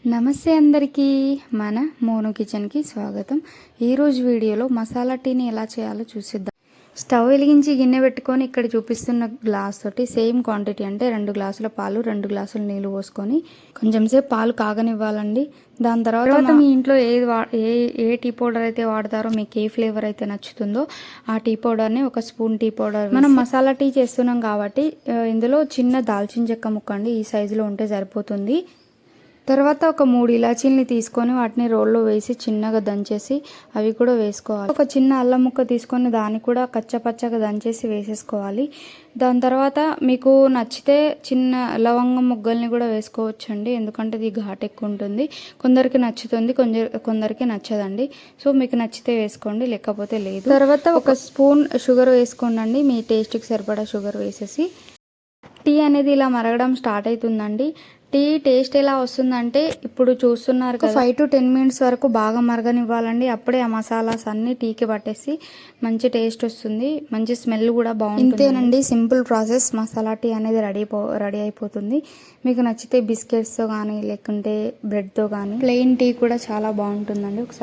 నమస్తే అందరికీ, మన మోనో కిచెన్కి స్వాగతం. ఈరోజు వీడియోలో మసాలా టీని ఎలా చేయాలో చూసిద్దాం. స్టవ్ వెలిగించి గిన్నె పెట్టుకొని ఇక్కడ చూపిస్తున్న గ్లాస్ తోటి సేమ్ క్వాంటిటీ అంటే 2 గ్లాసుల పాలు 2 గ్లాసుల నీళ్ళు పోసుకొని కొంచెం సేపు పాలు కాగనివ్వాలండి. దాని తర్వాత మీ ఇంట్లో ఏ టీ పౌడర్ అయితే వాడతారో, మీకు ఏ ఫ్లేవర్ అయితే నచ్చుతుందో ఆ టీ పౌడర్ని ఒక స్పూన్ టీ పౌడర్, మనం మసాలా టీ చేస్తున్నాం కాబట్టి ఇందులో చిన్న దాల్చిన చెక్క ముక్క అండి, ఈ సైజులో ఉంటే సరిపోతుంది. తర్వాత ఒక 3 ఇలాచీల్ని తీసుకొని వాటిని రోల్లో వేసి చిన్నగా దంచేసి అవి కూడా వేసుకోవాలి. ఒక చిన్న అల్లం ముక్క తీసుకొని దాన్ని కూడా కచ్చపచ్చగా దంచేసి వేసేసుకోవాలి. దాని తర్వాత మీకు నచ్చితే చిన్న లవంగం ముగ్గల్ని కూడా వేసుకోవచ్చండి, ఎందుకంటే ఇది ఘాట్ ఎక్కువ ఉంటుంది. కొందరికి నచ్చుతుంది, కొందరికి నచ్చదండి. సో మీకు నచ్చితే వేసుకోండి, లేకపోతే లేదు. తర్వాత ఒక స్పూన్ షుగర్ వేసుకోండి, మీ టేస్ట్కి సరిపడా షుగర్ వేసేసి టీ అనేది ఇలా మరగడం స్టార్ట్ అవుతుందండి. టీ టేస్ట్ ఎలా వస్తుందంటే ఇప్పుడు చూస్తున్నారు కదా, 5 to 10 మినిట్స్ వరకు బాగా మరగనివ్వాలండి. అప్పుడే ఆ మసాలాస్ అన్నీ టీకి పట్టేసి మంచి టేస్ట్ వస్తుంది, మంచి స్మెల్ కూడా బాగుంటుంది. ఇంతేనండి, సింపుల్ ప్రాసెస్. మసాలా టీ అనేది రెడీ అయిపోతుంది. మీకు నచ్చితే బిస్కెట్స్తో కానీ లేకుంటే బ్రెడ్తో కానీ ప్లెయిన్ టీ కూడా చాలా బాగుంటుందండి. ఒకసారి